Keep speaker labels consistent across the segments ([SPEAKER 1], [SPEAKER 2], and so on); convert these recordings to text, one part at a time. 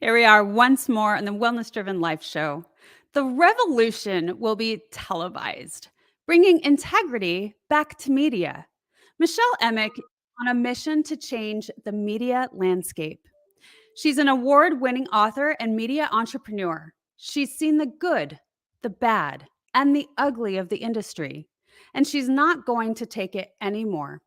[SPEAKER 1] Here we are once more on the Wellness Driven Life Show. The revolution will be televised, bringing integrity back to media. Michelle Emmick is on a mission to change the media landscape. She's an award winning author and media entrepreneur. She's seen the good, the bad, and the ugly of the industry, and she's not going to take it anymore.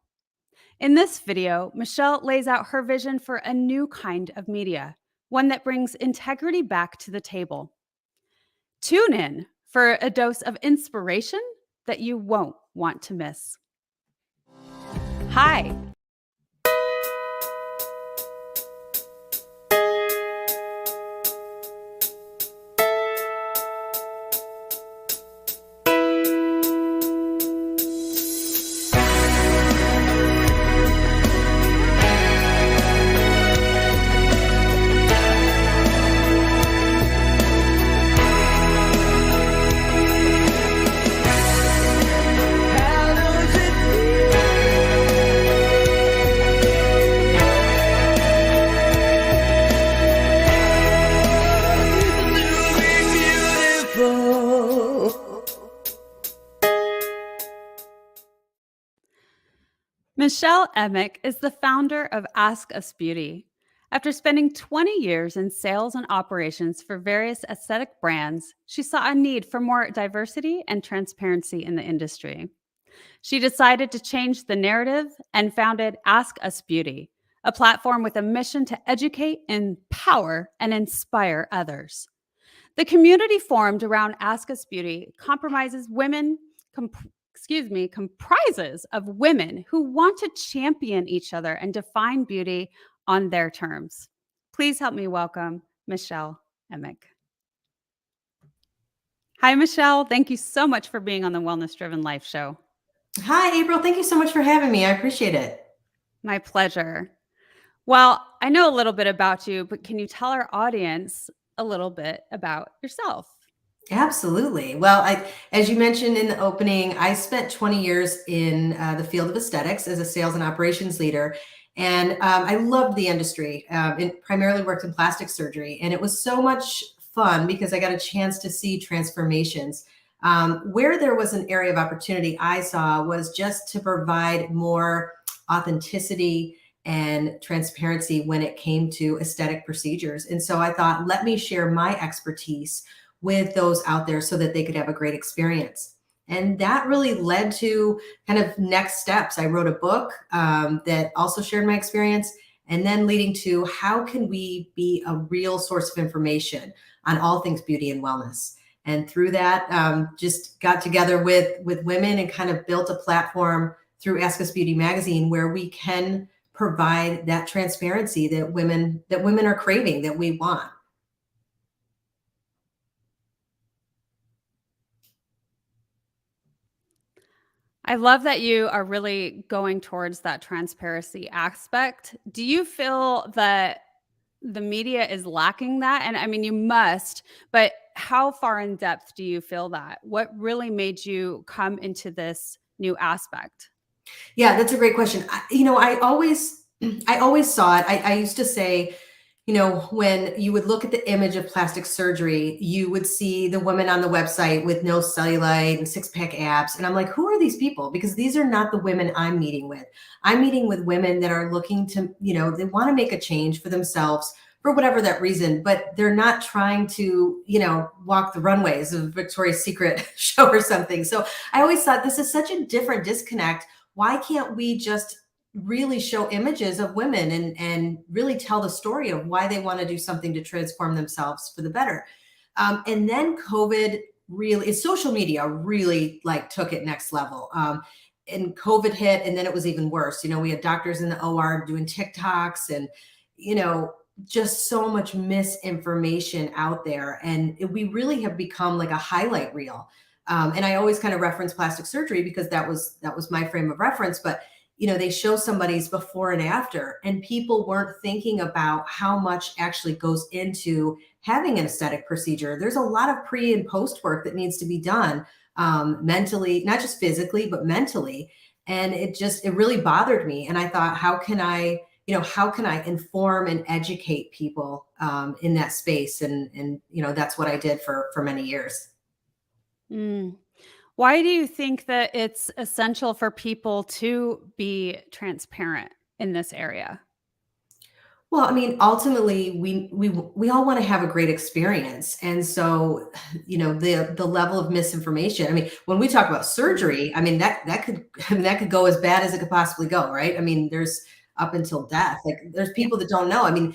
[SPEAKER 1] In this video, Michelle lays out her vision for a new kind of media, one that brings integrity back to the table. Tune in for a dose of inspiration that you won't want to miss. Hi. Michelle Emmick is the founder of Ask Us Beauty. After spending 20 years in sales and operations for various aesthetic brands, she saw a need for more diversity and transparency in the industry. She decided to change the narrative and founded Ask Us Beauty, a platform with a mission to educate, empower, and inspire others. The community formed around Ask Us Beauty comprises of women who want to champion each other and define beauty on their terms. Please help me welcome Michelle Emmick. Hi, Michelle. Thank you so much for being on the Wellness Driven Life Show.
[SPEAKER 2] Hi, April. Thank you so much for having me. I appreciate it.
[SPEAKER 1] My pleasure. Well, I know a little bit about you, but can you tell our audience a little bit about yourself?
[SPEAKER 2] Absolutely. Well, as you mentioned in the opening, I spent 20 years in the field of aesthetics as a sales and operations leader. And I loved the industry. It primarily worked in plastic surgery. And it was so much fun because I got a chance to see transformations. Where there was an area of opportunity I saw was just to provide more authenticity and transparency when it came to aesthetic procedures. And so I thought, let me share my expertise with those out there so that they could have a great experience. And that really led to kind of next steps. I wrote a book that also shared my experience, and then leading to how can we be a real source of information on all things beauty and wellness. And through that, just got together with women and kind of built a platform through Ask Us Beauty magazine where we can provide that transparency that women are craving, that we want.
[SPEAKER 1] I love that you are really going towards that transparency aspect. Do you feel that the media is lacking that? And I mean, you must, but how far in depth do you feel that? What really made you come into this new aspect?
[SPEAKER 2] Yeah, that's a great question. I always saw it. I used to say, when you would look at the image of plastic surgery, you would see the women on the website with no cellulite and six-pack abs. And I'm like, who are these people? Because these are not the women I'm meeting with. I'm meeting with women that are looking to, they want to make a change for themselves for whatever that reason, but they're not trying to, walk the runways of Victoria's Secret show or something. So I always thought this is such a different disconnect. Why can't we just really show images of women and really tell the story of why they want to do something to transform themselves for the better? And then COVID social media really took it next level. And COVID hit, and then it was even worse. We had doctors in the OR doing TikToks and, just so much misinformation out there. And we really have become like a highlight reel. And I always kind of reference plastic surgery because that was my frame of reference. But they show somebody's before and after, and people weren't thinking about how much actually goes into having an aesthetic procedure. There's a lot of pre and post work that needs to be done mentally, not just physically, but mentally. And it really bothered me. And I thought, how can I how can I inform and educate people in that space? And that's what I did for many years.
[SPEAKER 1] Mm. Why do you think that it's essential for people to be transparent in this area?
[SPEAKER 2] Well, I mean, ultimately, we all want to have a great experience, and so, the level of misinformation. I mean, when we talk about
[SPEAKER 1] Mm.
[SPEAKER 2] surgery, I mean that could I mean, that could go as bad as it could possibly go, right? I mean, there's up until death. Like, there's
[SPEAKER 1] Yeah.
[SPEAKER 2] people that don't know. I mean,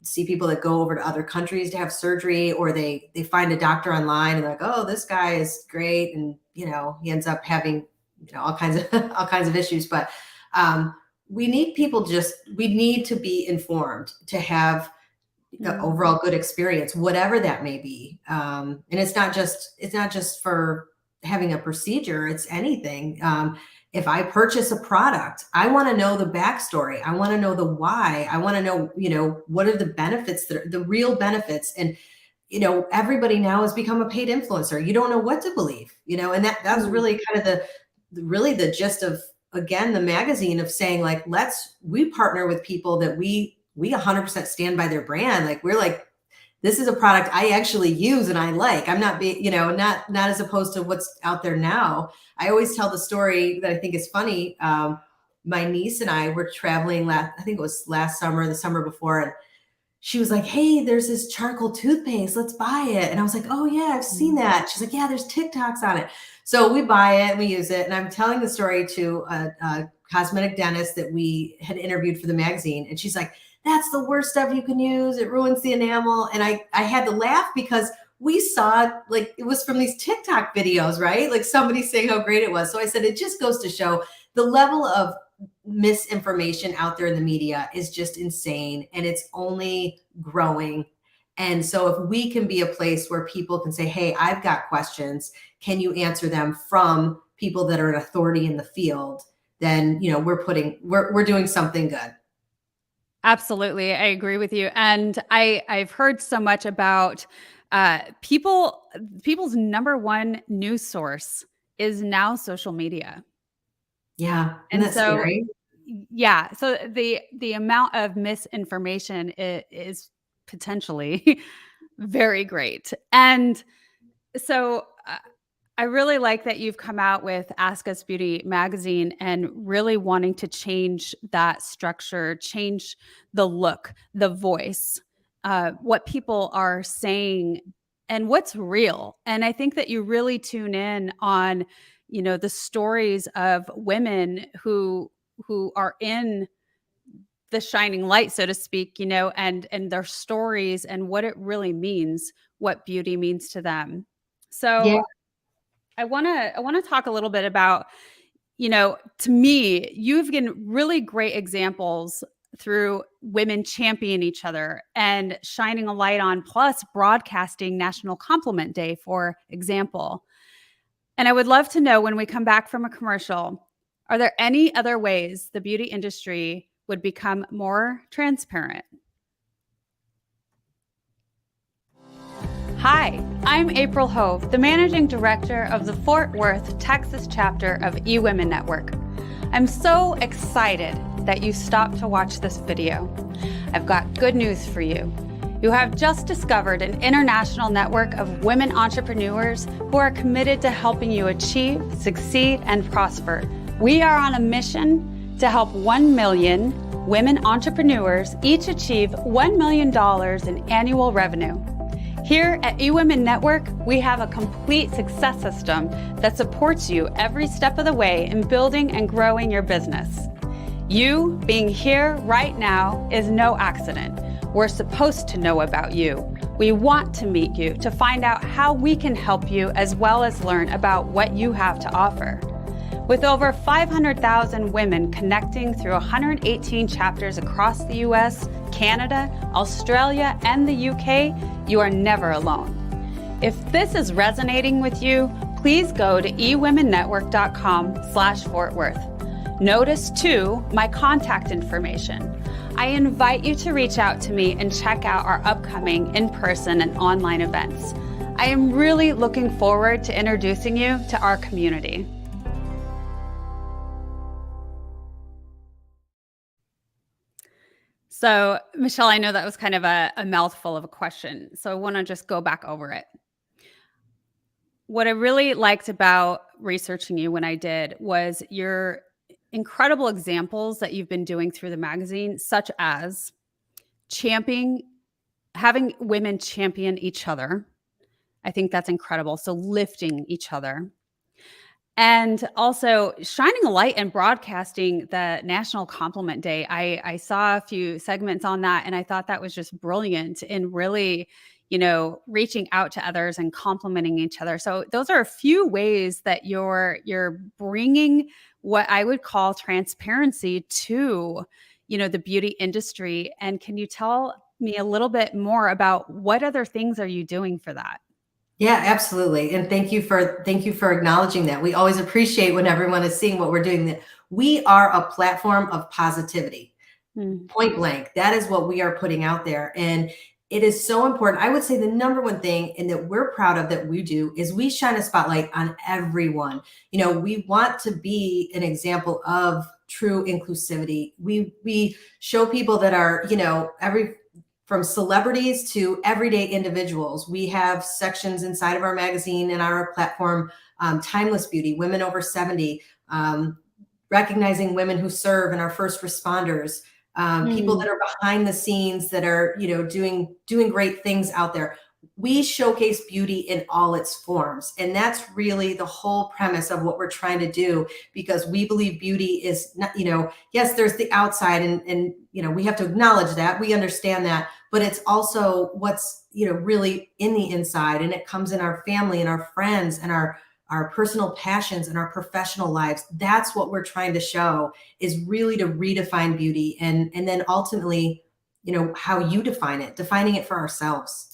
[SPEAKER 2] see people that go over to other countries to have surgery, or they find a doctor online and they're like, oh, this guy is great, and he ends up having all kinds of all kinds of issues, but. Um, we need to be informed to have the
[SPEAKER 1] Mm.
[SPEAKER 2] overall good experience, whatever that may be. And it's not just for having a procedure, it's anything. If I purchase a product, I want to know the backstory. I want to know the why. I want to know, what are the benefits, that are the real benefits. And everybody now has become a paid influencer. You don't know what to believe, and that was
[SPEAKER 1] Mm.
[SPEAKER 2] really kind of really the gist of, again, the magazine, of saying, like, we partner with people that we 100% stand by their brand. Like, we're like, this is a product I actually use and I like. I'm not being, not as opposed to what's out there now. I always tell the story that I think is funny. My niece and I were traveling I think it was last summer, the summer before, and she was like, hey, there's this charcoal toothpaste. Let's buy it. And I was like, oh, yeah, I've seen
[SPEAKER 1] Mm.
[SPEAKER 2] that. She's like, yeah, there's TikToks on it. So we buy it and we use it. And I'm telling the story to a cosmetic dentist that we had interviewed for the magazine. And she's like, that's the worst stuff you can use. It ruins the enamel. And I had to laugh because we saw, like, it was from these TikTok videos, right? Like, somebody saying how great it was. So I said, it just goes to show the level of misinformation out there in the media is just insane, and it's only growing. And so if we can be a place where people can say, hey, I've got questions, can you answer them from people that are an authority in the field, then we're doing something good.
[SPEAKER 1] Absolutely, I agree with you, and I've heard so much about people's number one news source is now social media,
[SPEAKER 2] Yeah, isn't
[SPEAKER 1] and
[SPEAKER 2] that
[SPEAKER 1] so
[SPEAKER 2] scary?
[SPEAKER 1] yeah, so the amount of misinformation is potentially very great, and so I really like that you've come out with Ask Us Beauty magazine and really wanting to change that structure, change the look, the voice, what people are saying and what's real. And I think that you really tune in on, the stories of women who are in the shining light, so to speak, and their stories and what it really means, what beauty means to them.
[SPEAKER 2] Yeah.
[SPEAKER 1] So I wanna talk a little bit about, to me, you've given really great examples through women championing each other and shining a light on, plus broadcasting National Compliment Day, for example. And I would love to know, when we come back from a commercial, are there any other ways the beauty industry would become more transparent? Hi, I'm April Hove, the Managing Director of the Fort Worth, Texas chapter of eWomen Network. I'm so excited that you stopped to watch this video. I've got good news for you. You have just discovered an international network of women entrepreneurs who are committed to helping you achieve, succeed, and prosper. We are on a mission to help 1 million women entrepreneurs each achieve $1 million in annual revenue. Here at eWomen Network, we have a complete success system that supports you every step of the way in building and growing your business. You being here right now is no accident. We're supposed to know about you. We want to meet you to find out how we can help you, as well as learn about what you have to offer. With over 500,000 women connecting through 118 chapters across the US, Canada, Australia, and the UK, you are never alone. If this is resonating with you, please go to ewomennetwork.com/Fort Worth. Notice too my contact information. I invite you to reach out to me and check out our upcoming in-person and online events. I am really looking forward to introducing you to our community. So, Michelle, I know that was kind of a mouthful of a question. So I want to just go back over it. What I really liked about researching you when I did was your incredible examples that you've been doing through the magazine, such as championing, having women champion each other. I think that's incredible. So lifting each other. And also shining a light and broadcasting the National Compliment Day. I saw a few segments on that, and I thought that was just brilliant in really, reaching out to others and complimenting each other. So those are a few ways that you're bringing what I would call transparency to, the beauty industry. And can you tell me a little bit more about what other things are you doing for that?
[SPEAKER 2] Yeah, absolutely. And thank you for acknowledging that. We always appreciate when everyone is seeing what we're doing. That we are a platform of positivity.
[SPEAKER 1] Mm.
[SPEAKER 2] Point blank. That is what we are putting out there. And it is so important. I would say the number one thing and that we're proud of that we do is we shine a spotlight on everyone. We want to be an example of true inclusivity. We show people that are, every from celebrities to everyday individuals. We have sections inside of our magazine and our platform, timeless beauty, women over 70, recognizing women who serve and our first responders, people
[SPEAKER 1] Mm.
[SPEAKER 2] that are behind the scenes that are, doing great things out there. We showcase beauty in all its forms. And that's really the whole premise of what we're trying to do, because we believe beauty is not, yes, there's the outside and we have to acknowledge that. We understand that, but it's also what's, really in the inside. And it comes in our family and our friends and our personal passions and our professional lives. That's what we're trying to show, is really to redefine beauty and then ultimately, how you define it, defining it for ourselves.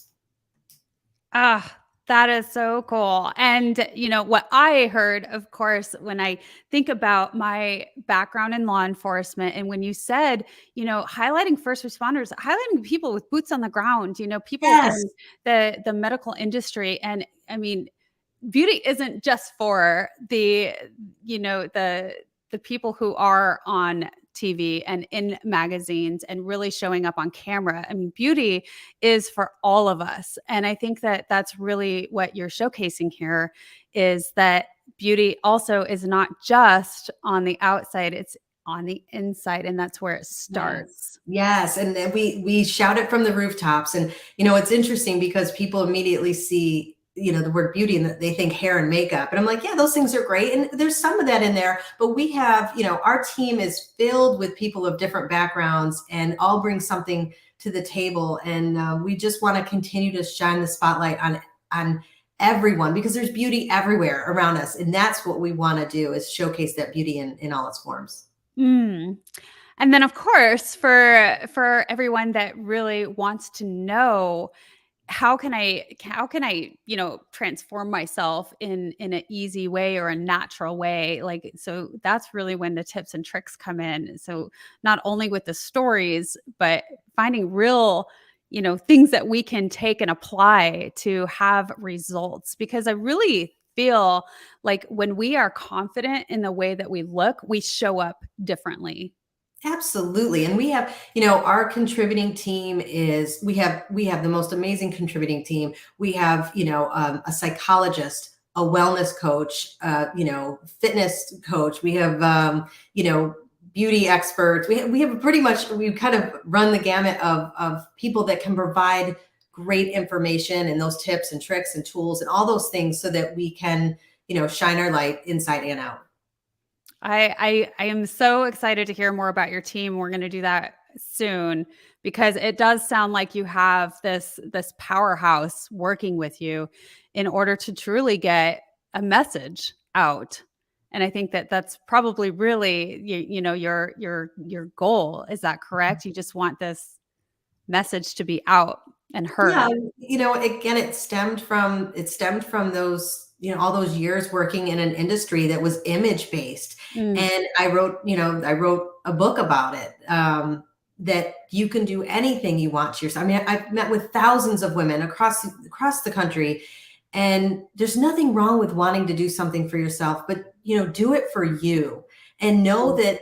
[SPEAKER 1] Ah, that is so cool. And what I heard, of course, when I think about my background in law enforcement, and when you said, highlighting first responders, highlighting people with boots on the ground, people
[SPEAKER 2] Yes.
[SPEAKER 1] in the medical industry. And I mean, beauty isn't just for the people who are on TV and in magazines and really showing up on camera. I mean, beauty is for all of us. And I think that that's really what you're showcasing here, is that beauty also is not just on the outside, it's on the inside, and that's where it
[SPEAKER 2] Yes.
[SPEAKER 1] starts.
[SPEAKER 2] Yes. And then we shout it from the rooftops. And it's interesting because people immediately see, the word beauty and they think hair and makeup. And I'm like, yeah, those things are great. And there's some of that in there, but we have, our team is filled with people of different backgrounds and all bring something to the table. And we just want to continue to shine the spotlight on everyone, because there's beauty everywhere around us. And that's what we want to do, is showcase that beauty in all its forms.
[SPEAKER 1] Mm. And then, of course, for everyone that really wants to know, how can I transform myself in an easy way or a natural way, like, so that's really when the tips and tricks come in. So not only with the stories, but finding real things that we can take and apply to have results, because I really feel like when we are confident in the way that we look, we show up differently.
[SPEAKER 2] Absolutely. And we have, our contributing team is, we have the most amazing contributing team. We have, a psychologist, a wellness coach, fitness coach. We have, beauty experts. We have pretty much, we kind of run the gamut of people that can provide great information and those tips and tricks and tools and all those things so that we can, shine our light inside and out.
[SPEAKER 1] I am so excited to hear more about your team. We're going to do that soon, because it does sound like you have this powerhouse working with you in order to truly get a message out. And I think that that's probably really your goal. Is that correct? You just want this message to be out and
[SPEAKER 2] Yeah,
[SPEAKER 1] heard.
[SPEAKER 2] again, it stemmed from those, all those years working in an industry that was image based.
[SPEAKER 1] Mm.
[SPEAKER 2] And I wrote a book about it. That you can do anything you want to yourself. I mean, I've met with thousands of women across the country, and there's nothing wrong with wanting to do something for yourself, but do it for you, and know that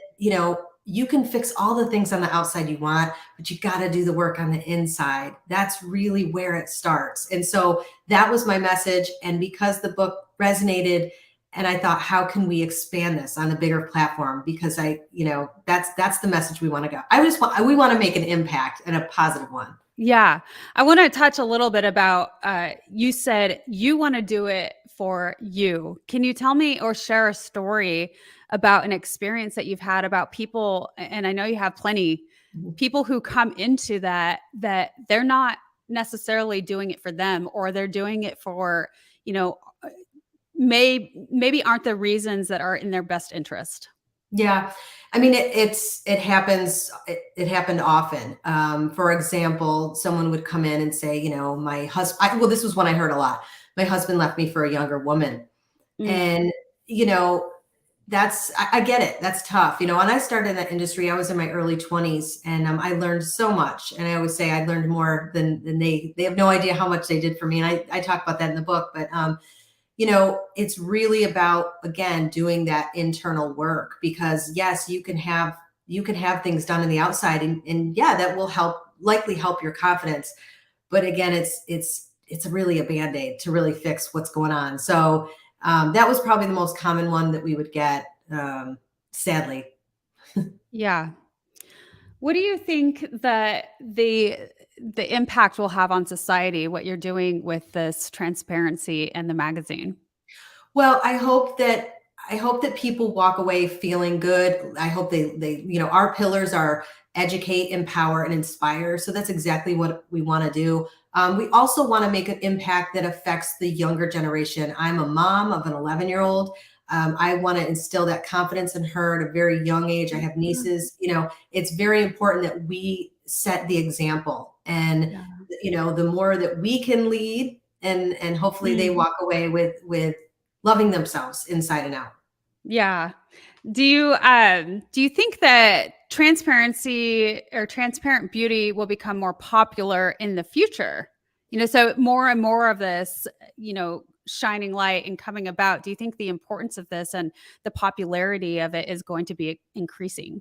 [SPEAKER 2] you can fix all the things on the outside you want, but you got to do the work on the inside. That's really where it starts. And so that was my message. And because the book resonated, and I thought, how can we expand this on a bigger platform? Because that's the message we want to go. We want to make an impact, and a positive one.
[SPEAKER 1] Yeah. I want to touch a little bit about, you said you want to do it for you. Can you tell me or share a story about an experience that you've had about people? And I know you have plenty, people who come into that they're not necessarily doing it for them, or they're doing it for, maybe aren't the reasons that are in their best interest.
[SPEAKER 2] Yeah. I mean, it happens. It happened often. For example, someone would come in and say, my husband, well, this was one I heard a lot. My husband left me for a younger woman. And, I get it. That's tough. When I started in that industry, I was in my early 20s, and I learned so much. And I always say I learned more than they have no idea how much they did for me. And I talk about that in the book, but, it's really about, again, doing that internal work, because yes, you can have things done on the outside, and yeah, that will likely help your confidence. But again, it's really a Band-Aid to really fix what's going on. So that was probably the most common one that we would get, sadly.
[SPEAKER 1] Yeah. What do you think that the impact will have on society, what you're doing with this transparency and the magazine?
[SPEAKER 2] Well, I hope that people walk away feeling good. I hope they our pillars are educate, empower, and inspire. So that's exactly what we want to do. We also want to make an impact that affects the younger generation. I'm a mom of an 11-year-old. I want to instill that confidence in her at a very young age. I have nieces. It's very important that we set the example, and the more that we can lead, and hopefully they walk away with loving themselves inside and out.
[SPEAKER 1] Yeah. Do you think that transparency or transparent beauty will become more popular in the future? So more and more of this, shining light and coming about. Do you think the importance of this and the popularity of it is going to be increasing?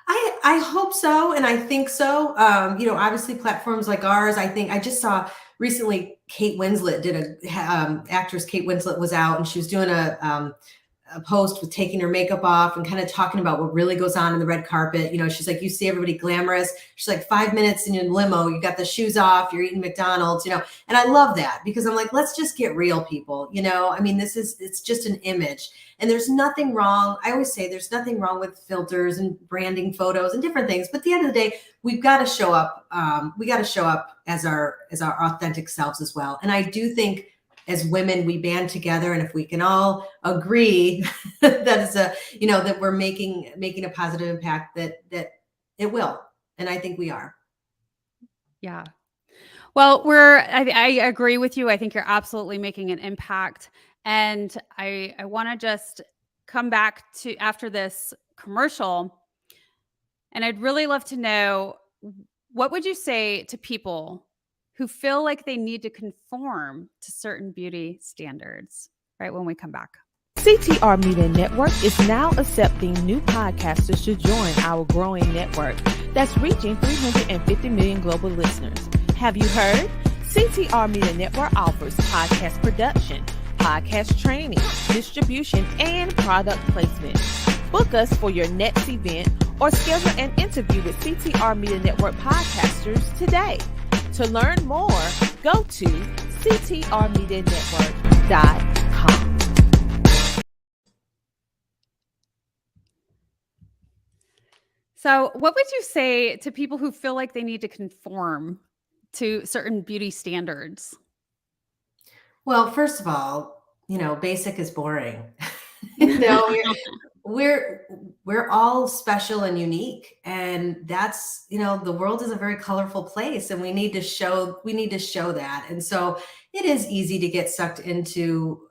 [SPEAKER 2] I hope so, and I think so. Obviously platforms like ours. I think I just saw recently Kate Winslet did actress Kate Winslet was out, and she was doing a post with taking her makeup off and kind of talking about what really goes on in the red carpet. She's like, you see everybody glamorous. She's like, 5 minutes in your limo, you got the shoes off, you're eating McDonald's, and I love that, because I'm like, let's just get real, people. I mean, it's just an image, and there's nothing wrong. I always say there's nothing wrong with filters and branding photos and different things. But at the end of the day, we've got to show up. We got to show up as our authentic selves as well. And I do think, as women, we band together, and if we can all agree that that we're making a positive impact, that it will, and I think we are.
[SPEAKER 1] Yeah. Well, I agree with you. I think you're absolutely making an impact, and I want to just come back to after this commercial, and I'd really love to know, what would you say to people who feel like they need to conform to certain beauty standards, right when we come back?
[SPEAKER 3] CTR Media Network is now accepting new podcasters to join our growing network that's reaching 350 million global listeners. Have you heard? CTR Media Network offers podcast production, podcast training, distribution, and product placement. Book us for your next event or schedule an interview with CTR Media Network podcasters today. To learn more, go to ctrmedianetwork.com.
[SPEAKER 1] So, what would you say to people who feel like they need to conform to certain beauty standards?
[SPEAKER 2] Well, first of all, basic is boring. We're all special and unique, and that's the world is a very colorful place, and we need to show that. And so it is easy to get sucked into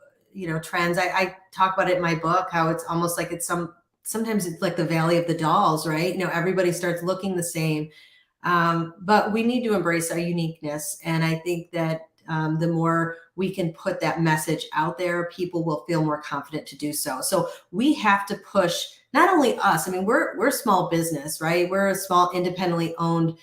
[SPEAKER 2] trends. I talk about it in my book, how it's almost like sometimes it's like the valley of the dolls, right? Everybody starts looking the same, but we need to embrace our uniqueness. And I think that the more we can put that message out there, people will feel more confident to do so. So we have to push not only us, I mean, we're a small business, right? We're a small independently owned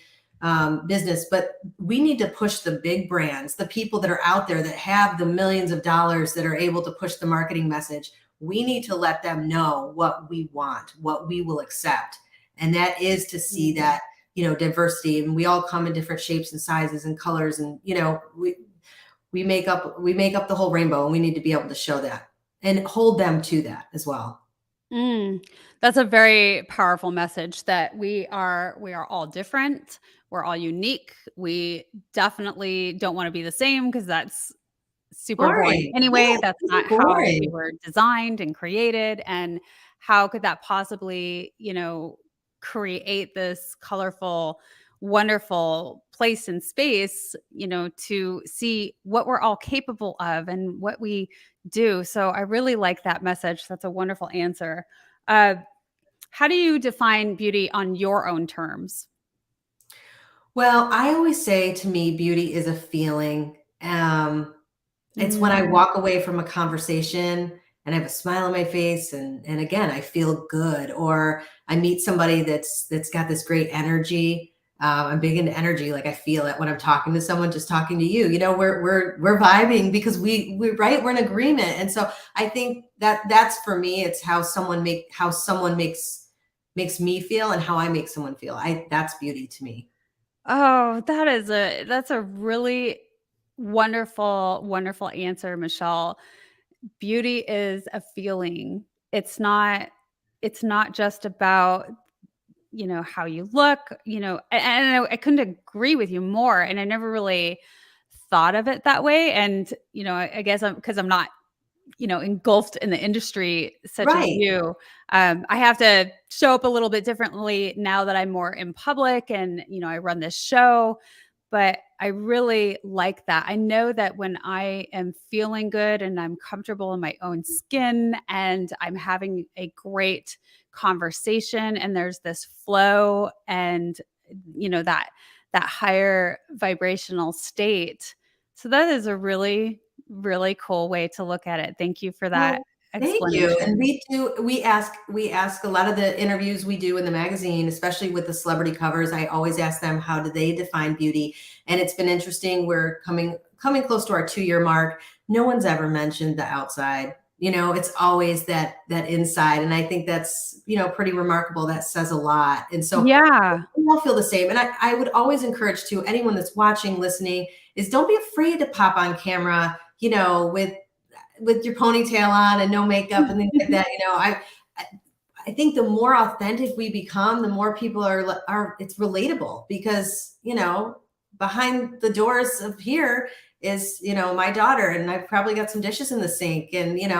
[SPEAKER 2] business, but we need to push the big brands, the people that are out there that have the millions of dollars that are able to push the marketing message. We need to let them know what we want, what we will accept. And that is to see that, diversity, and we all come in different shapes and sizes and colors. And, we make up the whole rainbow, and we need to be able to show that and hold them to that as well.
[SPEAKER 1] Mm, that's a very powerful message that we are all different. We're all unique. We definitely don't want to be the same because that's super boring.
[SPEAKER 2] Boring.
[SPEAKER 1] Anyway,
[SPEAKER 2] Yeah,
[SPEAKER 1] that's not
[SPEAKER 2] it's
[SPEAKER 1] how we
[SPEAKER 2] boring.
[SPEAKER 1] were designed and created. And how could that possibly, create this colorful, wonderful place and space, to see what we're all capable of and what we do. So I really like that message. That's a wonderful answer. Uh, how do you define beauty on your own terms?
[SPEAKER 2] Well, I always say, to me, beauty is a feeling. It's when I
[SPEAKER 1] Mm,
[SPEAKER 2] walk away from a conversation and I have a smile on my face, and again, I feel good, or I meet somebody that's got this great energy. I'm big into energy. Like, I feel it when I'm talking to someone, just talking to you. We're vibing because we're in agreement. And so I think that's for me. It's how someone makes me feel, and how I make someone feel. That's beauty to me.
[SPEAKER 1] Oh, that's a really wonderful, wonderful answer, Michelle. Beauty is a feeling. It's not just about, how you look, and I couldn't agree with you more. And I never really thought of it that way. And, I guess because I'm not, engulfed in the industry such as
[SPEAKER 2] Right.
[SPEAKER 1] you. I have to show up a little bit differently now that I'm more in public and, I run this show. But I really like that. I know that when I am feeling good and I'm comfortable in my own skin and I'm having a great conversation and there's this flow and, that higher vibrational state. So that is a really, really cool way to look at it. Thank you for that
[SPEAKER 2] Well, thank you. And
[SPEAKER 1] explanation.
[SPEAKER 2] we ask a lot of the interviews we do in the magazine, especially with the celebrity covers. I always ask them, how do they define beauty? And it's been interesting. We're coming close to our 2-year mark. No one's ever mentioned the outside. It's always that inside. And I think that's, pretty remarkable. That says a lot. And so
[SPEAKER 1] Yeah.
[SPEAKER 2] we all feel the same. And I would always encourage, to anyone that's watching, listening, is don't be afraid to pop on camera, with your ponytail on and no makeup and things like that. I I think the more authentic we become, the more people are it's relatable, because, behind the doors of here is, my daughter, and I've probably got some dishes in the sink, and, it's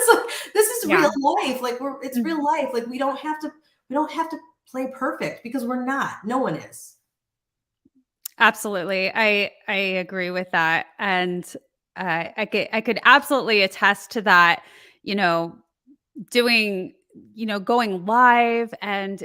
[SPEAKER 2] like, this is
[SPEAKER 1] Yeah.
[SPEAKER 2] real life. Like, it's real life. Like, we don't have to play perfect, because we're not. No one is.
[SPEAKER 1] Absolutely. I agree with that. And I could absolutely attest to that, you know, doing, going live and,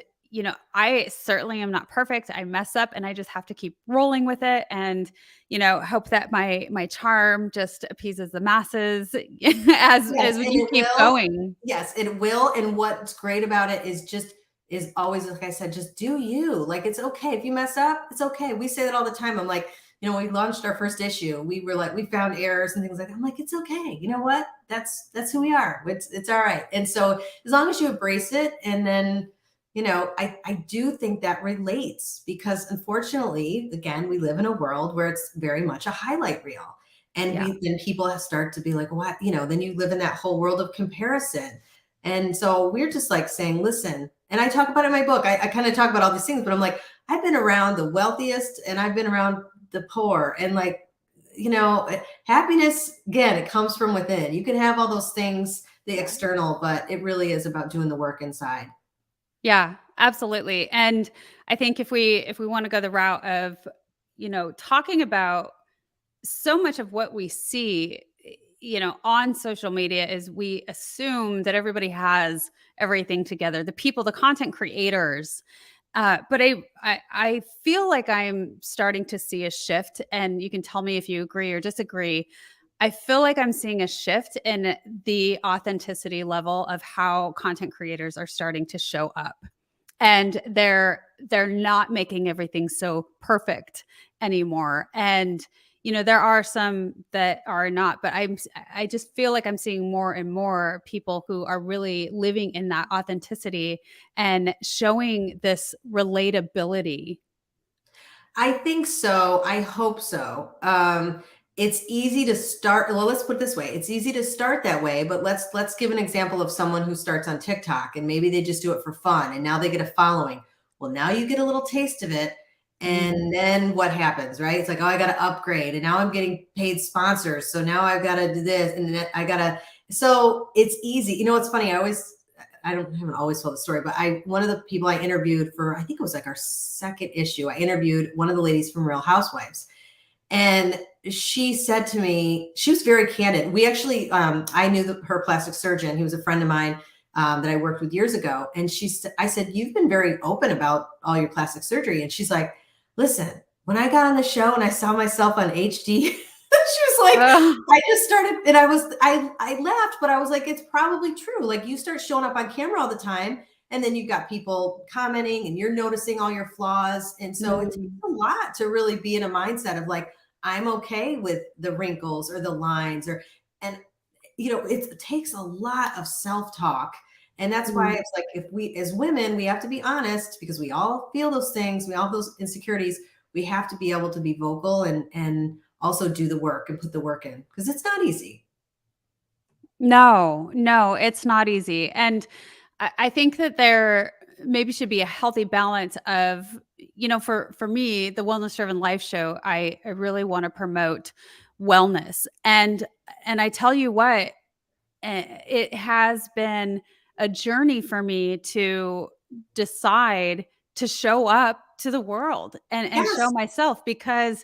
[SPEAKER 1] I certainly am not perfect. I mess up and I just have to keep rolling with it and, hope that my charm just appeases the masses as
[SPEAKER 2] Yes, and
[SPEAKER 1] you
[SPEAKER 2] it
[SPEAKER 1] keep
[SPEAKER 2] will.
[SPEAKER 1] going.
[SPEAKER 2] Yes, it will. And what's great about it is always, like I said, just do you. Like, it's okay if you mess up. It's okay. We say that all the time. I'm like, we launched our first issue. We were like, we found errors and things like that. I'm like, it's okay. You know what? That's who we are. It's all right. And so, as long as you embrace it, and then, I do think that relates, because, unfortunately, again, we live in a world where it's very much a highlight reel. And
[SPEAKER 1] Yeah.
[SPEAKER 2] then people start to be like, what, then you live in that whole world of comparison. And so we're just like saying, listen, and I talk about it in my book. I kind of talk about all these things, but I'm like, I've been around the wealthiest and I've been around the poor. And, like, happiness, again, it comes from within. You can have all those things, the external, but it really is about doing the work inside.
[SPEAKER 1] Yeah, absolutely. And I think if we want to go the route of, talking about so much of what we see, on social media is we assume that everybody has everything together, the people, the content creators. But I feel like I'm starting to see a shift, and you can tell me if you agree or disagree. I feel like I'm seeing a shift in the authenticity level of how content creators are starting to show up. And they're not making everything so perfect anymore. And there are some that are not, but I just feel like I'm seeing more and more people who are really living in that authenticity and showing this relatability.
[SPEAKER 2] I think so. I hope so. It's easy to start. Well, let's put it this way: it's easy to start that way. But let's give an example of someone who starts on TikTok and maybe they just do it for fun, and now they get a following. Well, now you get a little taste of it, and then what happens, right? It's like, oh, I got to upgrade, and now I'm getting paid sponsors, so now I've got to do this, and then I gotta. So it's easy. It's funny. I haven't always told the story, but one of the people I interviewed for, I think it was like our second issue, I interviewed one of the ladies from Real Housewives. And she said to me, she was very candid. We actually, I knew her plastic surgeon. He was a friend of mine that I worked with years ago. And I said, you've been very open about all your plastic surgery. And she's like, listen, when I got on the show and I saw myself on HD, she was like, I just started, and I laughed, but I was like, it's probably true. Like, you start showing up on camera all the time, and then you've got people commenting and you're noticing all your flaws. And so it takes a lot to really be in a mindset of like, I'm okay with the wrinkles or the lines it takes a lot of self-talk. And that's why it's like, if we, as women, we have to be honest, because we all feel those things. We all have those insecurities. We have to be able to be vocal and also do the work and put the work in, because it's not easy.
[SPEAKER 1] No, it's not easy. And I think that there maybe should be a healthy balance of, for me, the Wellness Driven Life Show, I really want to promote wellness. And I tell you what, it has been a journey for me to decide to show up to the world and
[SPEAKER 2] Yes.
[SPEAKER 1] show myself, because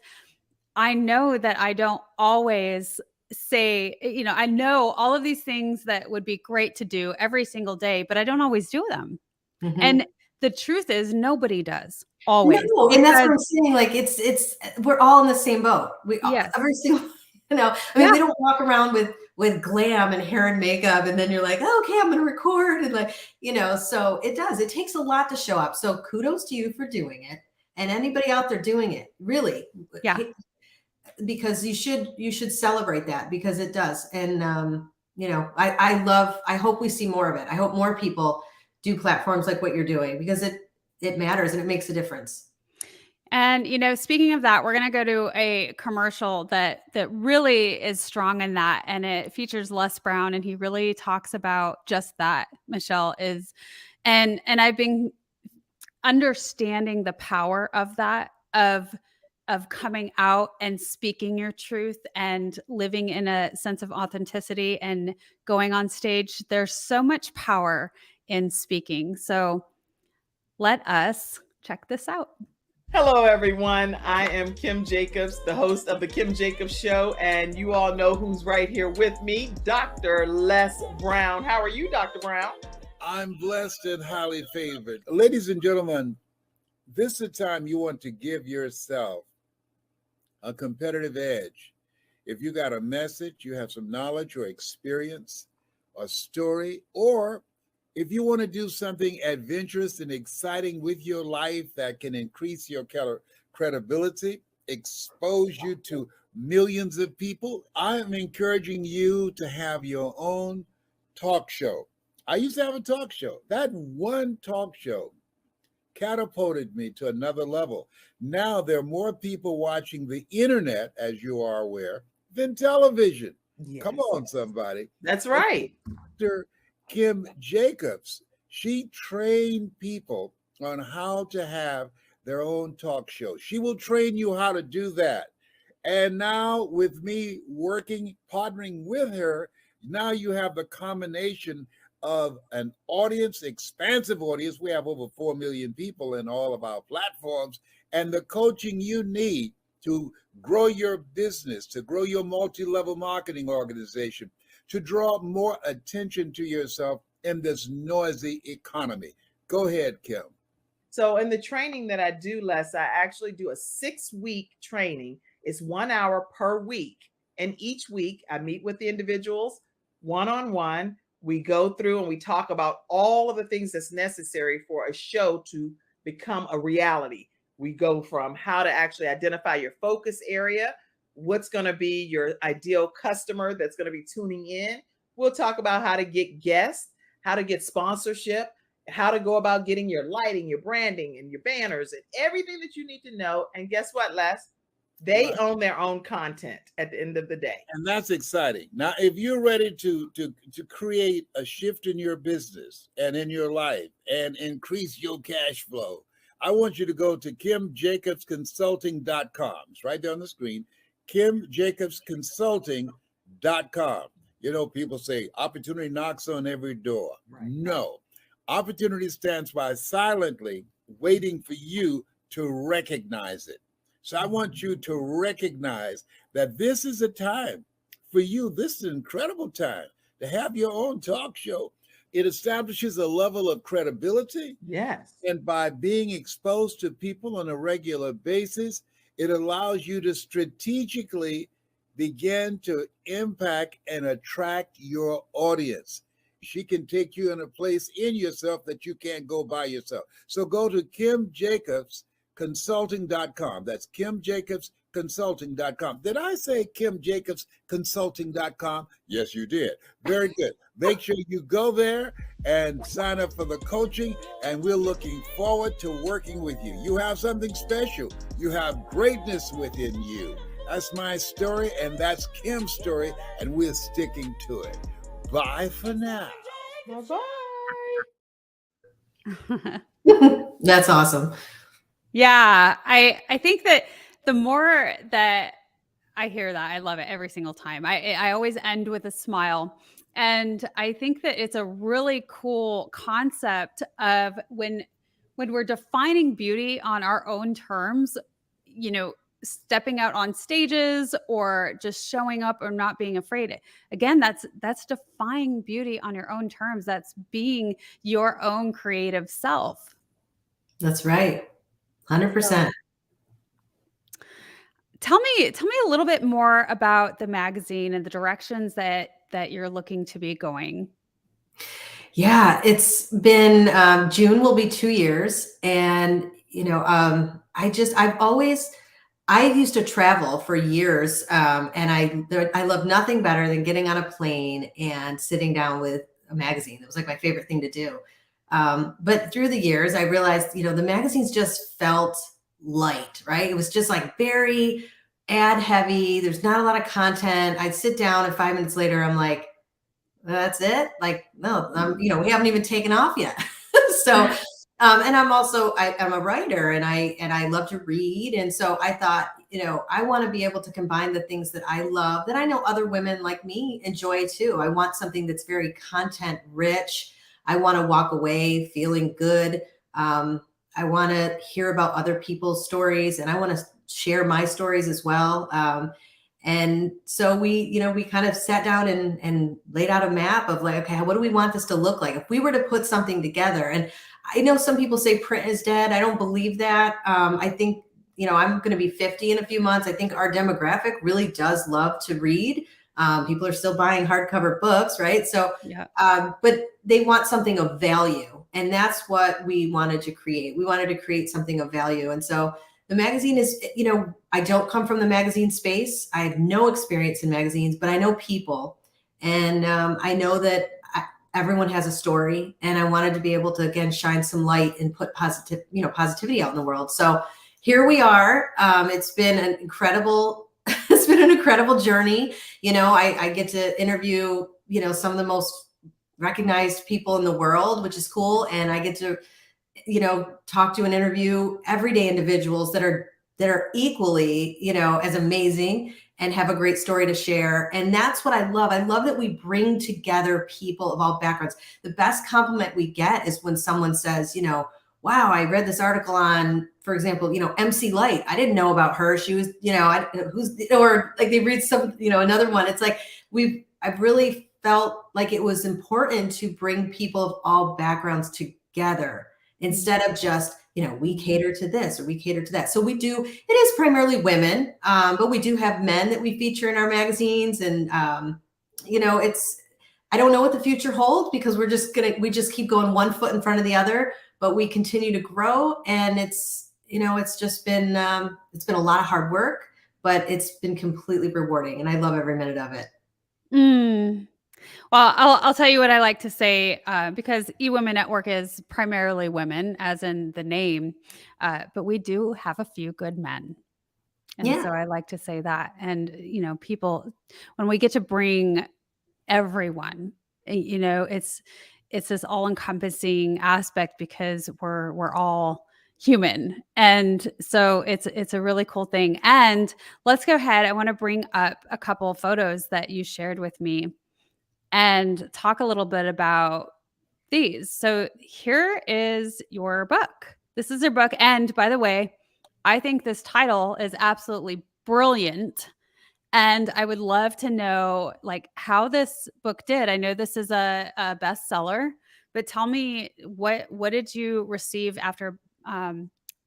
[SPEAKER 1] I know that I don't always say, I know all of these things that would be great to do every single day, but I don't always do them.
[SPEAKER 2] Mhm.
[SPEAKER 1] And the truth is, nobody does always.
[SPEAKER 2] No, and that's what I'm saying. Like, it's we're all in the same boat.
[SPEAKER 1] Yes.
[SPEAKER 2] Every single, we don't walk around with glam and hair and makeup, and then you're like, oh, okay, I'm going to record, and so it takes a lot to show up. So kudos to you for doing it, and anybody out there doing it, really.
[SPEAKER 1] Yeah.
[SPEAKER 2] Because you should celebrate that, because it does. And I hope we see more of it. I hope more people do platforms like what you're doing, because it matters and it makes a difference.
[SPEAKER 1] And speaking of that, we're going to go to a commercial that really is strong in that, and it features Les Brown, and he really talks about just that. Michelle is, and I've been understanding the power of that, of coming out and speaking your truth and living in a sense of authenticity and going on stage. There's so much power in speaking. So let us check this out.
[SPEAKER 4] Hello, everyone. I am Kim Jacobs, the host of The Kim Jacobs Show, and you all know who's right here with me, Dr. Les Brown. How are you, Dr. Brown?
[SPEAKER 5] I'm blessed and highly favored. Ladies and gentlemen, this is the time you want to give yourself a competitive edge. If you got a message, you have some knowledge or experience, a story, or if you want to do something adventurous and exciting with your life that can increase your credibility, expose you to millions of people, I'm encouraging you to have your own talk show. I used to have a talk show. That one talk show catapulted me to another level. Now there are more people watching the internet, as you are aware, than television. Yes. Come on, somebody.
[SPEAKER 4] That's right.
[SPEAKER 5] Dr. Kim Jacobs, she trained people on how to have their own talk show. She will train you how to do that. And now with me partnering with her, now you have the combination of an audience, expansive audience. We have over 4 million people in all of our platforms, and the coaching you need to grow your business, to grow your multi-level marketing organization, to draw more attention to yourself in this noisy economy. Go ahead, Kim.
[SPEAKER 4] So in the training that I do, Les, I actually do a 6-week training. It's 1 hour per week. And each week I meet with the individuals one-on-one. We go through and we talk about all of the things that's necessary for a show to become a reality. We go from how to actually identify your focus area, what's going to be your ideal customer that's going to be tuning in. We'll talk about how to get guests, how to get sponsorship, how to go about getting your lighting, your branding, and your banners, and everything that you need to know. And guess what, Les? They own their own content at the end of the day.
[SPEAKER 5] And that's exciting. Now, if you're ready to create a shift in your business and in your life and increase your cash flow, I want you to go to KimJacobsConsulting.com. It's right there on the screen, KimJacobsConsulting.com. You know, people say opportunity knocks on every door. Right. No, opportunity stands by silently waiting for you to recognize it. So I want you to recognize that this is a time for you. This is an incredible time to have your own talk show. It establishes a level of credibility.
[SPEAKER 4] Yes.
[SPEAKER 5] And by being exposed to people on a regular basis, it allows you to strategically begin to impact and attract your audience. She can take you in a place in yourself that you can't go by yourself. So go to KimJacobsConsulting.com. That's KimJacobsConsulting.com. Did I say KimJacobsConsulting.com? Yes, you did. Very good. Make sure you go there and sign up for the coaching, and we're looking forward to working with you. You have something special. You have greatness within you. That's my story, and that's Kim's story, and we're sticking to it. Bye for now.
[SPEAKER 4] Bye-bye.
[SPEAKER 2] That's awesome.
[SPEAKER 1] Yeah, I think that the more that I hear that, I love it every single time. I always end with a smile. And I think that it's a really cool concept of when we're defining beauty on our own terms, you know, stepping out on stages or just showing up or not being afraid. Again, that's defying beauty on your own terms. That's being your own creative self.
[SPEAKER 2] That's right. 100%.
[SPEAKER 1] Tell me a little bit more about the magazine and the directions that you're looking to be going.
[SPEAKER 2] Yeah, it's been June will be 2 years, and I used to travel for years, and I love nothing better than getting on a plane and sitting down with a magazine. It was like my favorite thing to do. But through the years, I realized, the magazines just felt light, right? It was just like very ad heavy. There's not a lot of content. I'd sit down and 5 minutes later, I'm like, that's it? Like, no, we haven't even taken off yet. So, and I'm a writer, and I love to read. And so I thought, I want to be able to combine the things that I love, that I know other women like me enjoy too. I want something that's very content rich. I want to walk away feeling good. I want to hear about other people's stories, and I want to share my stories as well. And so we kind of sat down and laid out a map of like, okay, what do we want this to look like? If we were to put something together, and I know some people say print is dead. I don't believe that. I think, I'm going to be 50 in a few months. I think our demographic really does love to read. People are still buying hardcover books, right? So,
[SPEAKER 1] yeah.
[SPEAKER 2] But they want something of value. And that's what we wanted to create. We wanted to create something of value. And so the magazine is, I don't come from the magazine space. I have no experience in magazines, but I know people. And I know that everyone has a story. And I wanted to be able to, again, shine some light and put positivity out in the world. So here we are. It's been an incredible journey. I get to interview, some of the most recognized people in the world, which is cool. And I get to, talk to and interview everyday individuals that are equally, as amazing and have a great story to share. And that's what I love. I love that we bring together people of all backgrounds. The best compliment we get is when someone says, wow, I read this article on, for example, MC Light. I didn't know about her. She was, or like they read some, another one. It's like I've really felt like it was important to bring people of all backgrounds together instead of just we cater to this or we cater to that. So it is primarily women, but we do have men that we feature in our magazines. And, I don't know what the future holds because we just keep going one foot in front of the other, but we continue to grow. And it's just it's been a lot of hard work, but it's been completely rewarding. And I love every minute of it.
[SPEAKER 1] Mm. Well, I'll tell you what I like to say, because eWomen Network is primarily women, as in the name, but we do have a few good men. And
[SPEAKER 2] Yeah.
[SPEAKER 1] so I like to say that. And, people, when we get to bring everyone, it's this all encompassing aspect because we're all human. And so it's a really cool thing. And let's go ahead. I want to bring up a couple of photos that you shared with me and talk a little bit about these. So here is your book. This is your book. And by the way, I think this title is absolutely brilliant. And I would love to know like how this book did. I know this is a bestseller, but tell me what did you receive after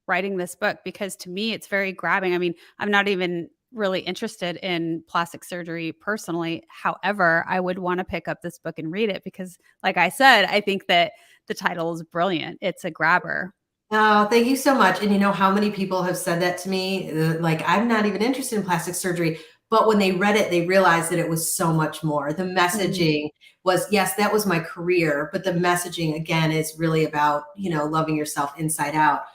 [SPEAKER 1] writing this book? Because to me, it's very grabbing. I mean, I'm not even really interested in plastic surgery personally. However, I would want to pick up this book and read it because, like I said, I think that the title is brilliant. It's a grabber.
[SPEAKER 2] Oh, thank you so much. And you know how many people have said that to me? Like, I'm not even interested in plastic surgery. But when they read it, they realized that it was so much more. The messaging was, yes, that was my career, but the messaging again is really about, loving yourself inside out.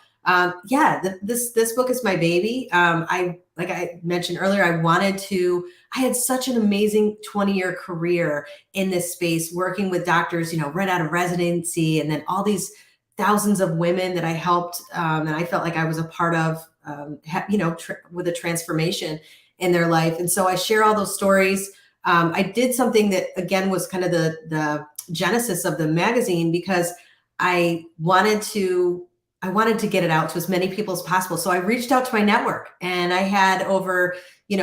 [SPEAKER 2] This book is my baby. Like I mentioned earlier, I had such an amazing 20-year career in this space, working with doctors, right out of residency, and then all these thousands of women that I helped, and I felt like I was a part of, with a transformation in their life. And so I share all those stories. I did something that again was kind of the genesis of the magazine because I wanted to get it out to as many people as possible. So I reached out to my network and I had over,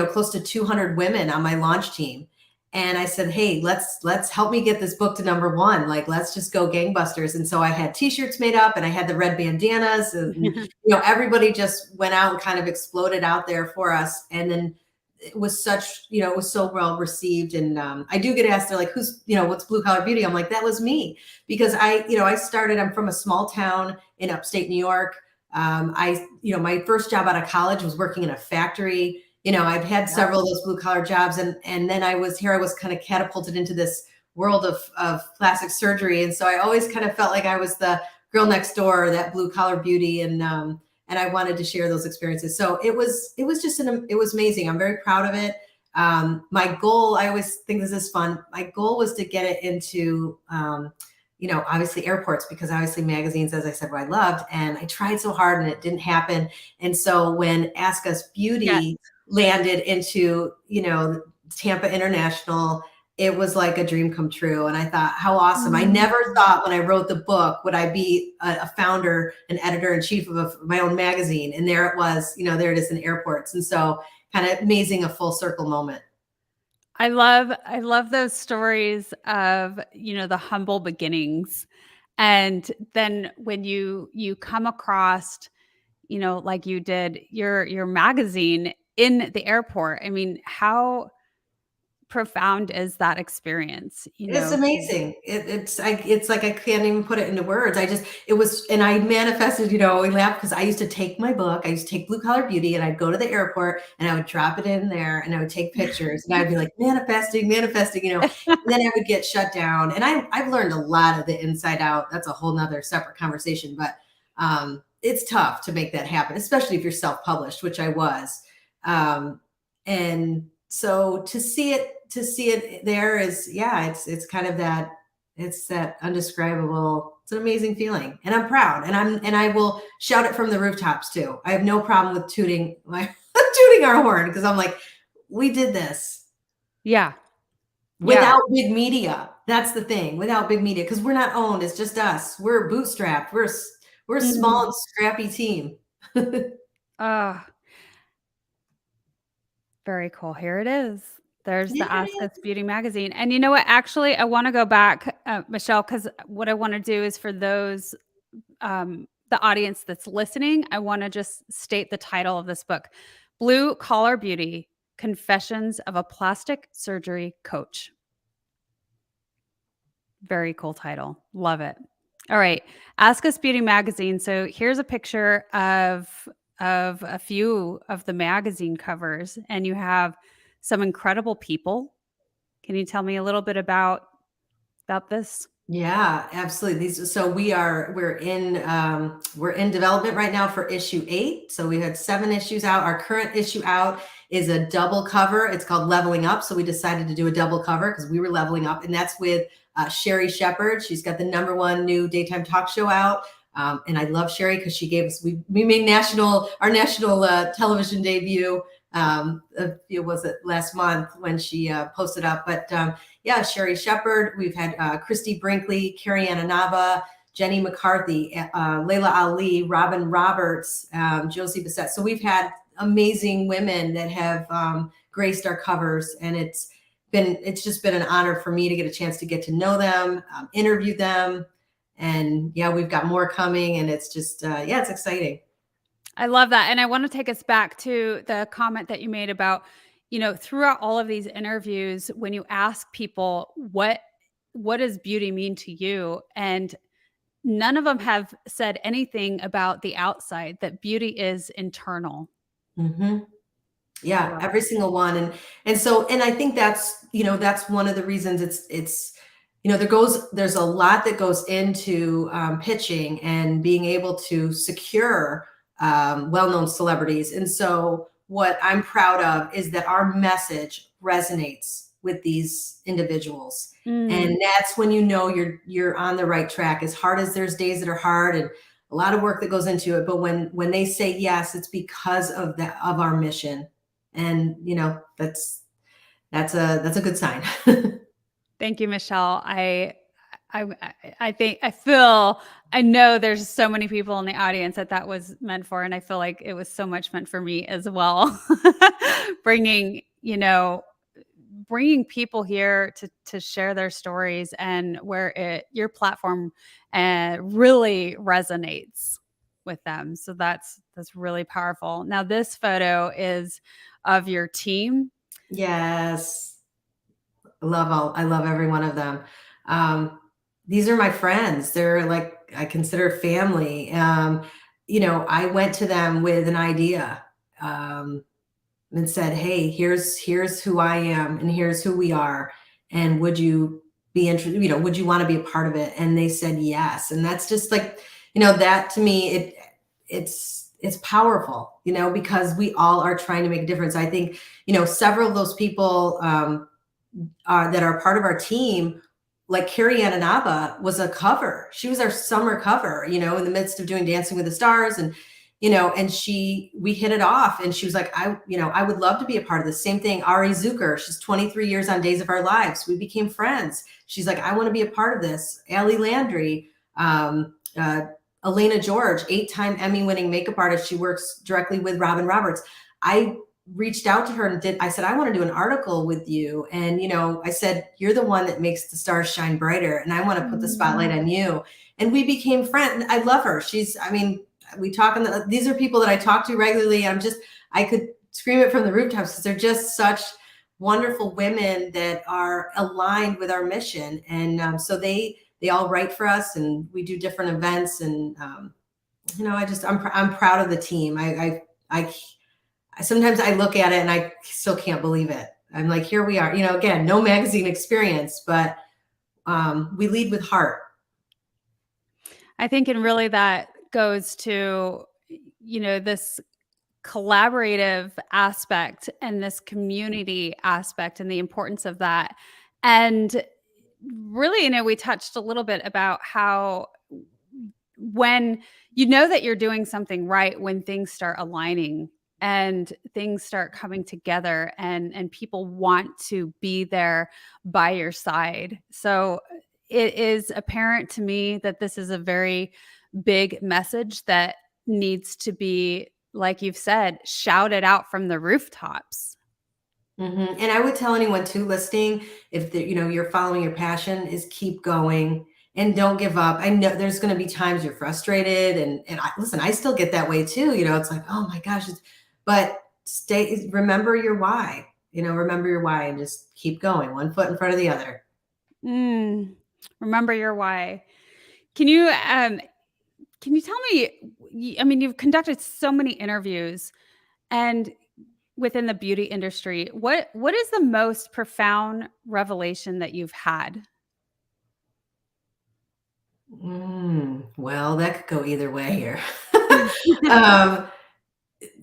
[SPEAKER 2] close to 200 women on my launch team. And I said, hey, let's help me get this book to number one. Like, let's just go gangbusters. And so I had t-shirts made up and I had the red bandanas and, everybody just went out and kind of exploded out there for us. And then it was it was so well received. And I do get asked, they're like, who's, what's Blue Collar Beauty? I'm like, that was me because I'm from a small town in upstate New York. My first job out of college was working in a factory. I've had several of those blue collar jobs and then I was kind of catapulted into this world of plastic surgery. And so I always kind of felt like I was the girl next door, that blue collar beauty. And I wanted to share those experiences. So it was amazing. I'm very proud of it. My goal, I always think this is fun. My goal was to get it into, obviously airports, because obviously magazines, as I said, what I loved, and I tried so hard and it didn't happen. And so when Ask Us Beauty landed into, Tampa International, it was like a dream come true. And I thought, how awesome. I never thought when I wrote the book, would I be a founder and editor in chief of my own magazine. And there it was, there it is in airports. And so kind of amazing, a full circle moment.
[SPEAKER 1] I love those stories of, the humble beginnings. And then when you come across, like you did your magazine in the airport, I mean, how profound is that experience?
[SPEAKER 2] It's amazing. It's like I can't even put it into words. And I manifested, we laughed because I used to take my book, I used to take Blue Collar Beauty and I'd go to the airport and I would drop it in there and I would take pictures and I'd be like manifesting, and then I would get shut down. And I've learned a lot of the inside out. That's a whole nother separate conversation, but it's tough to make that happen, especially if you're self-published, which I was. And so to see it there is, it's kind of that, it's that undescribable, it's an amazing feeling. And I'm proud and I will shout it from the rooftops too. I have no problem with tooting our horn because I'm like, we did this.
[SPEAKER 1] Yeah.
[SPEAKER 2] Without big media. That's the thing. Without big media, because we're not owned. It's just us. We're bootstrapped. We're a small and scrappy team.
[SPEAKER 1] Very cool. Here it is. There's the Ask Us Beauty magazine. And you know what? Actually, I want to go back, Michelle, because what I want to do is for those the audience that's listening, I want to just state the title of this book, Blue Collar Beauty: Confessions of a Plastic Surgery Coach. Very cool title. Love it. All right. Ask Us Beauty magazine. So here's a picture of a few of the magazine covers, and you have some incredible people. Can you tell me a little bit about this?
[SPEAKER 2] Yeah, absolutely. We're in development right now for issue 8. So we had 7 issues out. Our current issue out is a double cover. It's called Leveling Up. So we decided to do a double cover because we were leveling up, and that's with Sherry Shepherd. She's got the #1 new daytime talk show out. And I love Sherry because she gave us, we made our national television debut. Was it last month when she posted up? But yeah, Sherry Shepherd. We've had Christy Brinkley, Carrie Ann Inaba, Jenny McCarthy, Layla Ali, Robin Roberts, Josie Bissett. So we've had amazing women that have graced our covers, and it's just been an honor for me to get a chance to get to know them, interview them. And yeah, we've got more coming, and it's just, it's exciting.
[SPEAKER 1] I love that. And I want to take us back to the comment that you made about, throughout all of these interviews, when you ask people, what does beauty mean to you? And none of them have said anything about the outside, that beauty is internal.
[SPEAKER 2] Mm-hmm. Yeah, every single one. And I think that's one of the reasons it's there's a lot that goes into pitching and being able to secure well-known celebrities. And so what I'm proud of is that our message resonates with these individuals. And that's when you're on the right track. As hard as there's days that are hard and a lot of work that goes into it, but when they say yes, it's because of our mission. And that's a good sign.
[SPEAKER 1] Thank you, Michelle. I know there's so many people in the audience that was meant for, and I feel like it was so much meant for me as well. bringing people here to share their stories, and where your platform really resonates with them. So that's really powerful. Now, this photo is of your team.
[SPEAKER 2] Yes. I love every one of them. These are my friends. They're like, I consider family. I went to them with an idea, and said, hey, here's who I am, and here's who we are. And would you be interested? Would you want to be a part of it? And they said yes. And that's just like, that to me, it's powerful, because we all are trying to make a difference. I think, several of those people that are part of our team, like Carrie Ann Inaba was a cover. She was our summer cover, in the midst of doing Dancing with the Stars. And, we hit it off, and she was like, I would love to be a part of this. Same thing. Ari Zucker, she's 23 years on Days of Our Lives. We became friends. She's like, I want to be a part of this. Allie Landry, Elena George, 8-time Emmy winning makeup artist. She works directly with Robin Roberts. I reached out to her and I said, I want to do an article with you. And, I said, you're the one that makes the stars shine brighter, and I want to put the spotlight on you. And we became friends. I love her. We talk these are people that I talk to regularly. I could scream it from the rooftops because they're just such wonderful women that are aligned with our mission. And so they all write for us, and we do different events. And, I'm proud of the team. I sometimes I look at it and I still can't believe it. I'm like, here we are, again, no magazine experience, but we lead with heart.
[SPEAKER 1] I think, and really that goes to, this collaborative aspect and this community aspect and the importance of that. And really, we touched a little bit about how when that you're doing something right, when things start aligning and things start coming together, and people want to be there by your side. So it is apparent to me that this is a very big message that needs to be, like you've said, shouted out from the rooftops.
[SPEAKER 2] Mm-hmm. And I would tell anyone too listening, if you're following your passion, is keep going. and don't give up. I know there's going to be times you're frustrated, and listen, I still get that way too. It's like, oh my gosh, but remember your why. Remember your why and just keep going, one foot in front of the other.
[SPEAKER 1] Remember your why. Can you tell me? I mean, you've conducted so many interviews, and within the beauty industry, what is the most profound revelation that you've had?
[SPEAKER 2] Well, that could go either way here.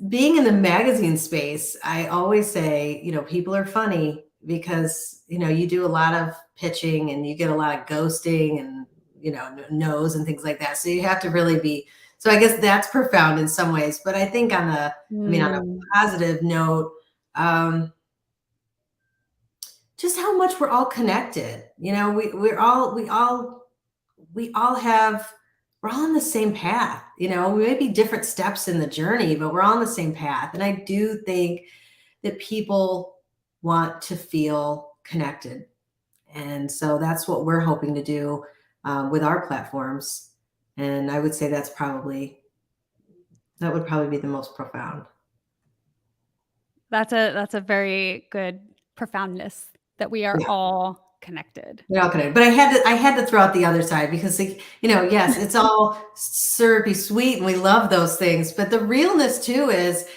[SPEAKER 2] Being in the magazine space, I always say, people are funny because, you do a lot of pitching and you get a lot of ghosting and, no's and things like that. So you have to really so I guess that's profound in some ways, but I think on a positive note, just how much we're all connected. We're all we're all on the same path. We may be different steps in the journey, but we're all on the same path. And I do think that people want to feel connected. And so that's what we're hoping to do with our platforms. And I would say that would probably be the most profound.
[SPEAKER 1] That's a very good profoundness that we are all connected.
[SPEAKER 2] We're all connected. But I had to throw out the other side because, yes, it's all syrupy sweet and we love those things. But the realness too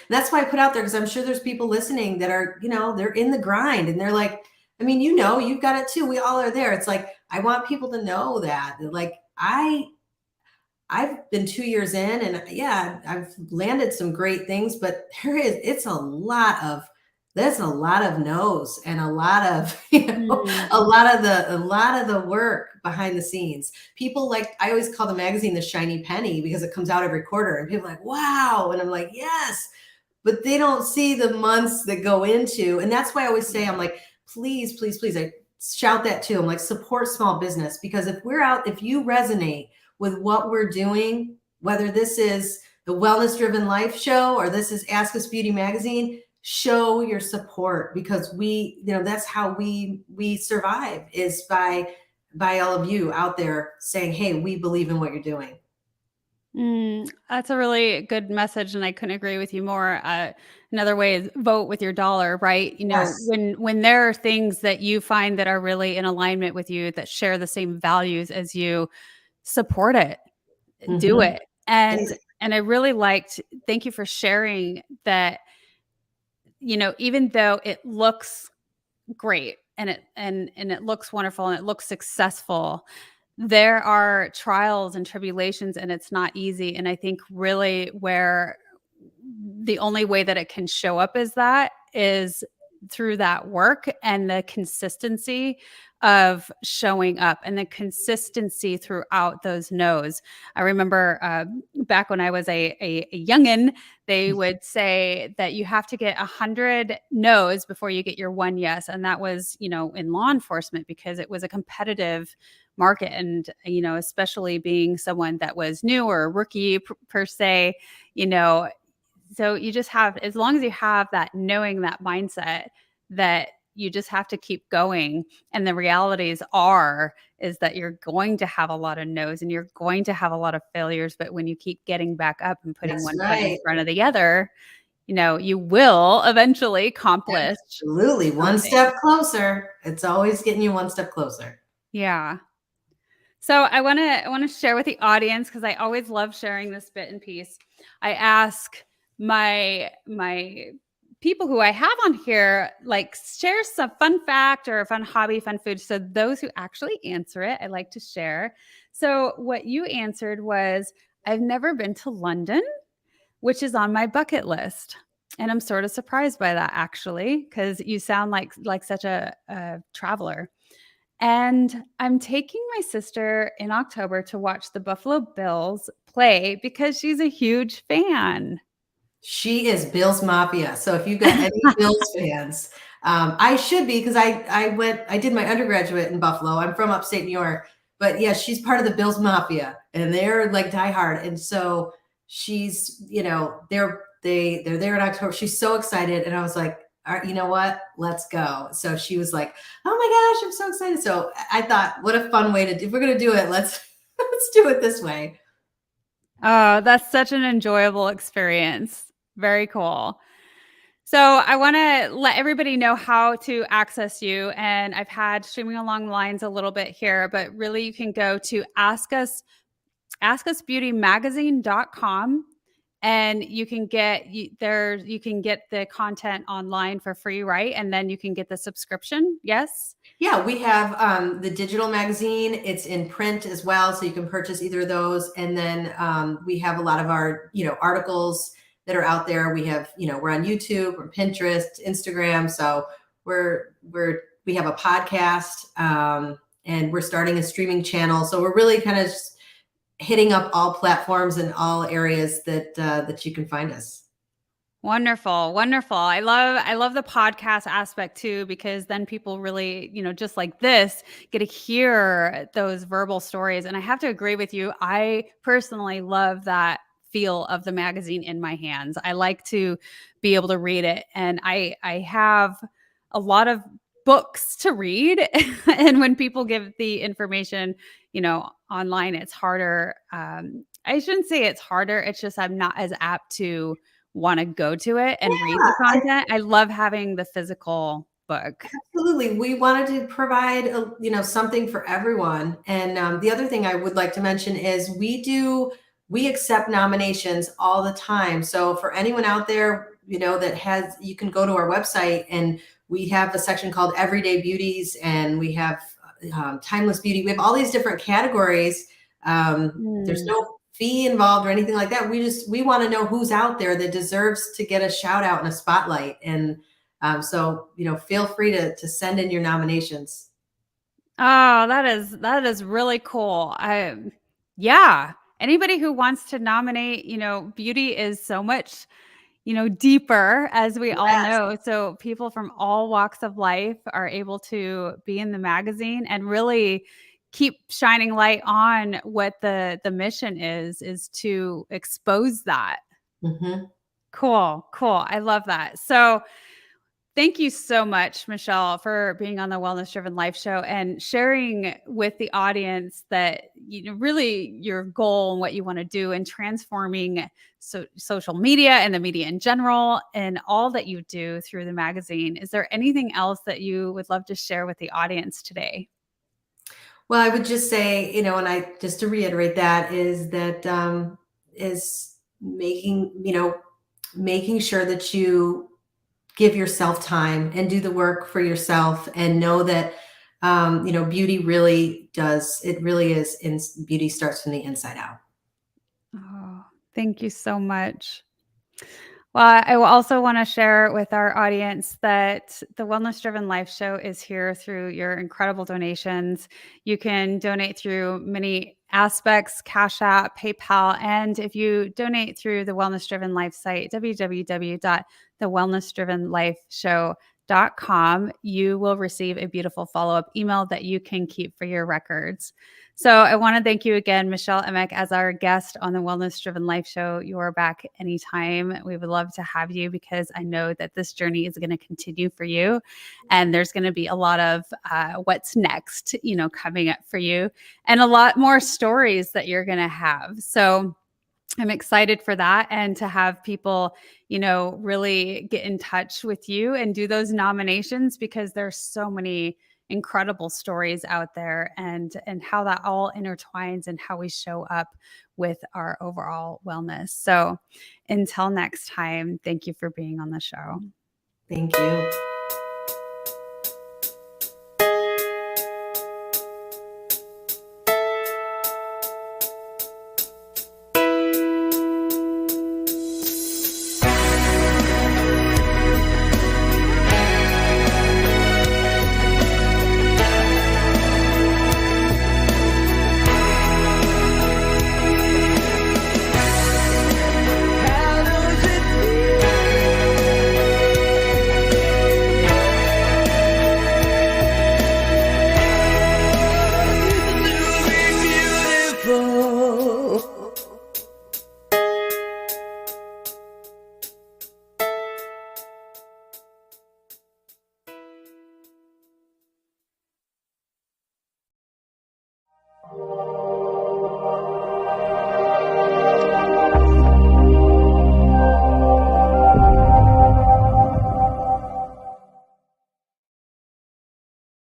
[SPEAKER 2] that's why I put out there, because I'm sure there's people listening that are, they're in the grind and they're like, I mean, you've got it too. We all are there. It's like, I want people to know that, like, I've been 2 years in and yeah, I've landed some great things, but there's a lot of no's and a lot of, a lot of the work behind the scenes. People I always call the magazine the shiny penny because it comes out every quarter and people are like, wow. And I'm like, yes, but they don't see the months that go into, and that's why I always say, I'm like, please, please, please. I shout that too. I'm like, support small business, because if you resonate with what we're doing, whether this is the Wellness Driven Life Show or this is Ask Us Beauty Magazine, show your support, because that's how we survive, is by all of you out there saying, hey, we believe in what you're doing.
[SPEAKER 1] That's a really good message, and I couldn't agree with you more. Another way is vote with your dollar, right?
[SPEAKER 2] Yes.
[SPEAKER 1] When there are things that you find that are really in alignment with you, that share the same values as you, support it, do it. And I really thank you for sharing that, even though it looks great and it looks wonderful and it looks successful, there are trials and tribulations and it's not easy. And I think really where the only way that it can show up is through that work and the consistency of showing up and the consistency throughout those no's. I remember back when I was a youngin', they would say that you have to get 100 no's before you get your one yes. And that was, in law enforcement, because it was a competitive market. And, especially being someone that was new or a rookie per se, so you just have, as long as you have that, knowing that mindset, that you just have to keep going. And the realities is that you're going to have a lot of no's and you're going to have a lot of failures. But when you keep getting back up and putting one foot in front of the other, you will eventually accomplish.
[SPEAKER 2] Absolutely. One step closer. It's always getting you one step closer.
[SPEAKER 1] Yeah. So I want to share with the audience, because I always love sharing this bit and piece. I ask my people who I have on here, share some fun fact or a fun hobby, fun food. So those who actually answer it, I like to share. So what you answered was, I've never been to London, which is on my bucket list. And I'm sort of surprised by that, actually, because you sound like such a traveler. And I'm taking my sister in October to watch the Buffalo Bills play because she's a huge fan.
[SPEAKER 2] She is Bills Mafia. So if you've got any Bills fans, I should be, because I did my undergraduate in Buffalo. I'm from upstate New York, but yeah, she's part of the Bills Mafia and they're diehard. And so she's, they're there in October. She's so excited. And I was like, all right, you know what? Let's go. So she was like, oh my gosh, I'm so excited. So I thought, what a fun way to, if we're going to do it, let's do it this way.
[SPEAKER 1] Oh, that's such an enjoyable experience. Very cool. So I want to let everybody know how to access you. And I've had streaming along the lines a little bit here, but really you can go to askusbeautymagazine.com, and you can get you can get the content online for free, right? And then you can get the subscription. Yes.
[SPEAKER 2] Yeah, we have the digital magazine. It's in print as well, so you can purchase either of those. And then we have a lot of our, articles that are out there. We have, we're on YouTube, we're Pinterest, Instagram. So we have a podcast, and we're starting a streaming channel. So we're really kind of just hitting up all platforms and all areas that you can find us.
[SPEAKER 1] Wonderful. Wonderful. I love the podcast aspect too, because then people really, just like this, get to hear those verbal stories. And I have to agree with you. I personally love that feel of the magazine in my hands. I like to be able to read it. And I have a lot of books to read. And when people give the information, online, it's harder. I shouldn't say it's harder. It's just I'm not as apt to want to go to it and read the content. I love having the physical book.
[SPEAKER 2] Absolutely. We wanted to provide, something for everyone. And the other thing I would like to mention is we accept nominations all the time. So for anyone out there, you can go to our website, and we have a section called Everyday Beauties, and we have Timeless Beauty. We have all these different categories. There's no fee involved or anything like that. We want to know who's out there that deserves to get a shout out and a spotlight. And so, feel free to send in your nominations.
[SPEAKER 1] Oh, that is really cool. Yeah. Anybody who wants to nominate, beauty is so much, deeper, as we all know. So people from all walks of life are able to be in the magazine and really keep shining light on what the mission is to expose that.
[SPEAKER 2] Mm-hmm.
[SPEAKER 1] Cool. I love that. So thank you so much, Michelle, for being on the Wellness Driven Life Show and sharing with the audience that, really your goal and what you want to do in transforming social media and the media in general and all that you do through the magazine. Is there anything else that you would love to share with the audience today?
[SPEAKER 2] Well, I would just say, and just to reiterate that is making sure that you give yourself time and do the work for yourself, and know that, beauty really beauty starts from the inside out.
[SPEAKER 1] Oh, thank you so much. Well, I will also want to share with our audience that the Wellness Driven Life Show is here through your incredible donations. You can donate through many aspects: Cash App, PayPal, and if you donate through the Wellness Driven Life site, www.thewellnessdrivenlifeshow.com, you will receive a beautiful follow-up email that you can keep for your records. So I want to thank you again, Michelle Emmick, as our guest on the Wellness Driven Life Show. You are back anytime. We would love to have you, because I know that this journey is going to continue for you, and there's going to be a lot of what's next, coming up for you, and a lot more stories that you're going to have. So I'm excited for that, and to have people, really get in touch with you and do those nominations, because there's so many incredible stories out there, and how that all intertwines and how we show up with our overall wellness. So until next time, thank you for being on the show.
[SPEAKER 2] Thank you.